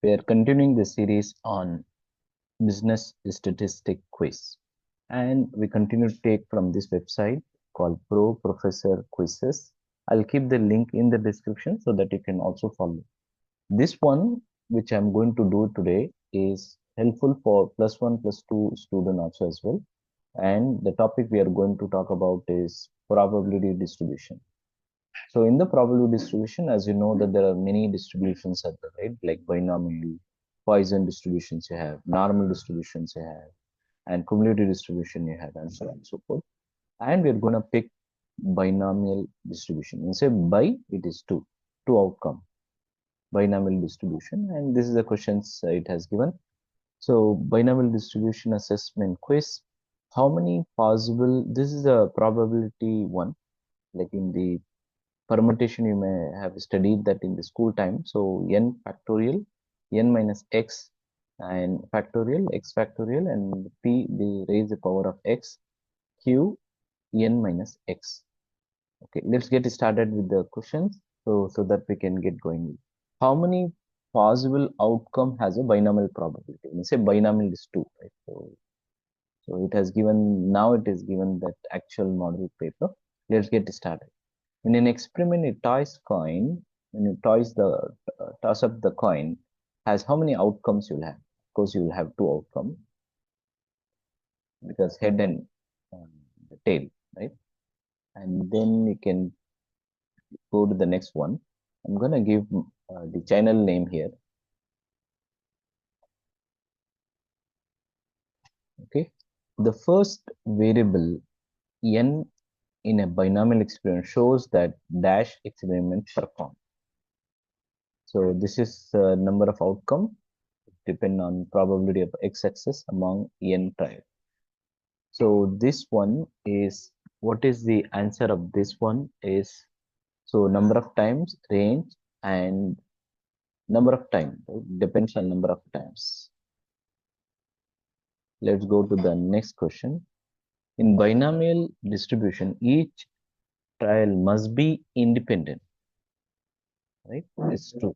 We are continuing the series on business statistic quiz, and we continue to take from this website called ProProfessor quizzes. I'll keep the link in the description so that you can also follow. This one, which I'm going to do today, is helpful for +1, +2 student also as well. And the topic we are going to talk about is probability distribution. So in the probability distribution, as you know that there are many distributions at the right, like binomial, Poisson distributions you have, normal distributions you have, and cumulative distribution you have, and so on and so forth. And we're going to pick binomial distribution. When say by, it is two outcome, binomial distribution. And this is the questions it has given. So binomial distribution assessment quiz. How many possible, this is a probability one, like in the permutation you may have studied that in the school time. So n factorial, n minus x and factorial, x factorial, and p they raise the power of x, q n minus x. Okay, let's get started with the questions so that we can get going. How many possible outcome has a binomial probability? When say binomial is 2, right? So it has given, now it is given that actual model paper. Let's get started. In an experiment, a toss coin, when you toss up the coin, has how many outcomes you'll have? Of course, you'll have 2 outcomes because head and the tail, right? And then you can go to the next one. I'm gonna give the channel name here. Okay, the first variable n in a binomial experiment shows that dash experiment performed. So this is number of outcome depend on probability of x-axis among n trial. So this one is, what is the answer of this one is, so number of times, range, and number of time, right? Depends on number of times. Let's go to the next question. In binomial distribution, each trial must be independent, right? It's true.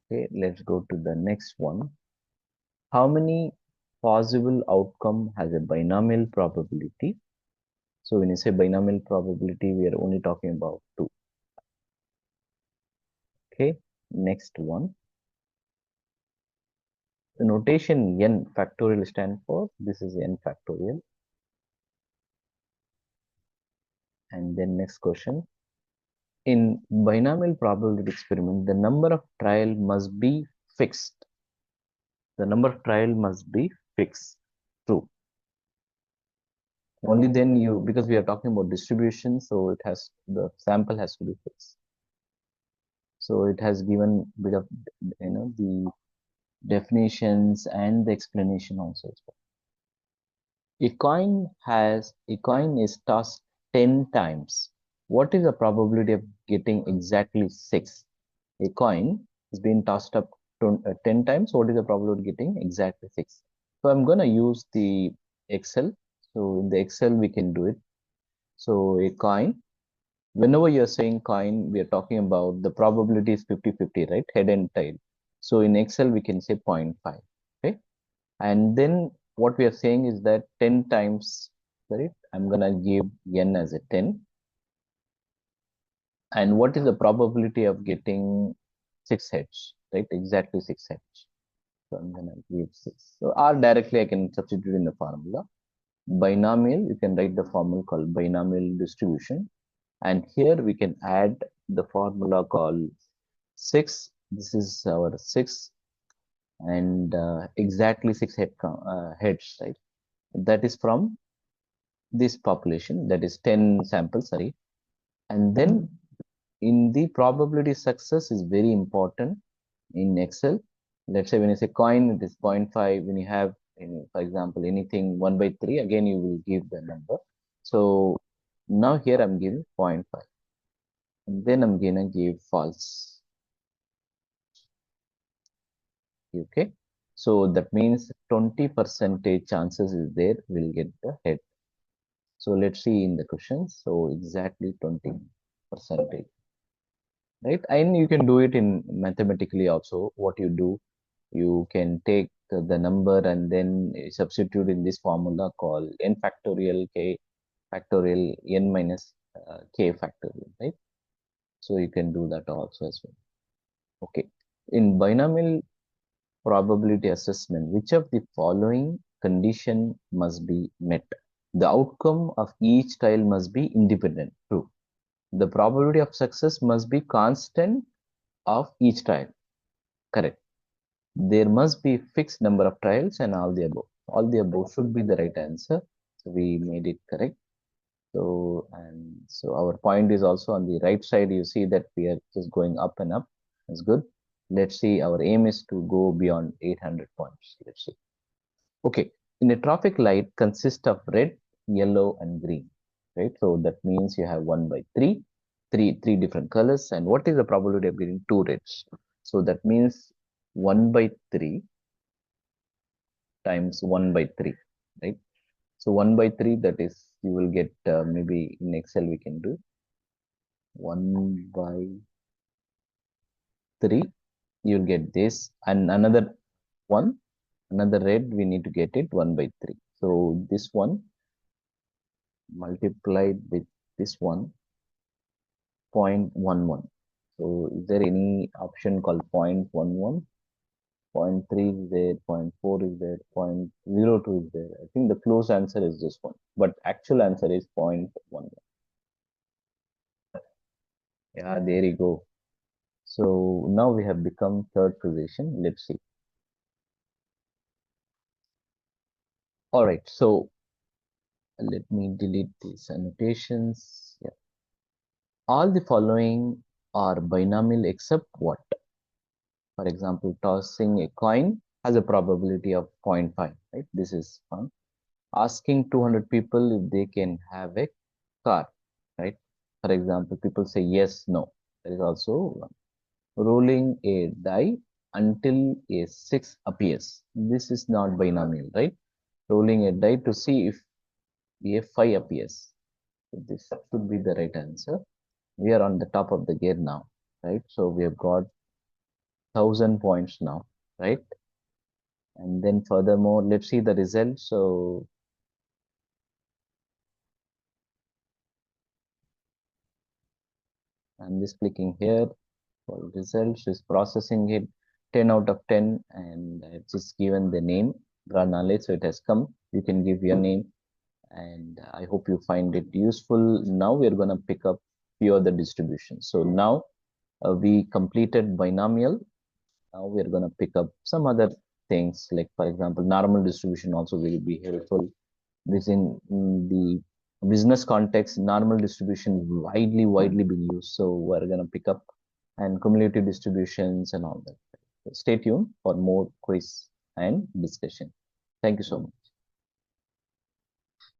Okay, let's go to the next one. How many possible outcome has a binomial probability? So when you say binomial probability, we are only talking about 2. Okay, next one. The notation n factorial stand for, this is n factorial. And then next question. In binomial probability experiment, the number of trial must be fixed. The number of trial must be fixed. True. Only then you, because we are talking about distribution, so it has, the sample has to be fixed. So it has given bit of, the definitions and the explanation also as well. A coin is tossed 10 times. What is the probability of getting exactly 6? A coin is being tossed up 10 times. What is the probability of getting exactly 6? So I'm going to use the Excel. So in the Excel, we can do it. So a coin, whenever you're saying coin, we are talking about the probability is 50-50, right? Head and tail. So in Excel, we can say 0.5, okay? And then what we are saying is that 10 times, right? I'm going to give n as a 10. And what is the probability of getting 6 heads, right? Exactly 6 heads. So I'm going to give 6. So or directly I can substitute in the formula. Binomial, you can write the formula called binomial distribution. And here we can add the formula called 6. This is our 6 and exactly 6 heads, right? That is from this population, that is 10 samples, sorry. And then in the probability success is very important in Excel. Let's say when you say coin, it is 0.5. When you have, for example, anything 1/3, again, you will give the number. So now here I'm giving 0.5. And then I'm gonna give false. Okay. So that means 20% chances is there, we'll get the head. So let's see in the questions. So exactly 20%. right? And you can do it in mathematically also. What you do, you can take the number and then substitute in this formula called n factorial k factorial n minus k factorial, right? So you can do that also as well. Okay. In binomial probability assessment, which of the following condition must be met? The outcome of each trial must be independent. True. The probability of success must be constant of each trial. Correct. There must be fixed number of trials and all the above. All the above should be the right answer. So we made it correct. So, and so our point is also on the right side. You see that we are just going up and up. That's good. Let's see. Our aim is to go beyond 800 points. Let's see. Okay. In a traffic light consists of red, yellow, and green. Right. So that means you have 1 by 3, three different colors. And what is the probability of getting two reds? So that means 1 by 3 times 1 by 3. Right. So 1 by 3, that is, you will get maybe in Excel we can do 1 by 3, you'll get this, and another one, another red, we need to get it 1 by 3. So this one multiplied with this one, 0.11. So is there any option called 0.11? 0.3 is there, 0.4 is there, 0.02 is there. I think the close answer is this one, but actual answer is 0.11. Yeah, there you go. So now we have become third position. Let's see. All right. So let me delete these annotations. Yeah. All the following are binomial except what? For example, tossing a coin has a probability of 0.5, right? This is fun. Asking 200 people if they can have a car, right? For example, people say yes, no. There is also one. Rolling a die until a 6 appears. This is not binomial, right? Rolling a die to see if a 5 appears. So this should be the right answer. We are on the top of the gear now, right? So we have got 1000 points now, right? And then furthermore, let's see the result. So I'm just clicking here for results, is processing it 10 out of 10, and I've just given the name, Abrar, so it has come. You can give your name, and I hope you find it useful. Now we're going to pick up few other distributions. So now we completed binomial. Now we're going to pick up some other things, like for example, normal distribution also will be helpful. This in the business context, normal distribution is widely been used. So we're going to pick up and cumulative distributions and all that. So stay tuned for more quiz and discussion. Thank you so much.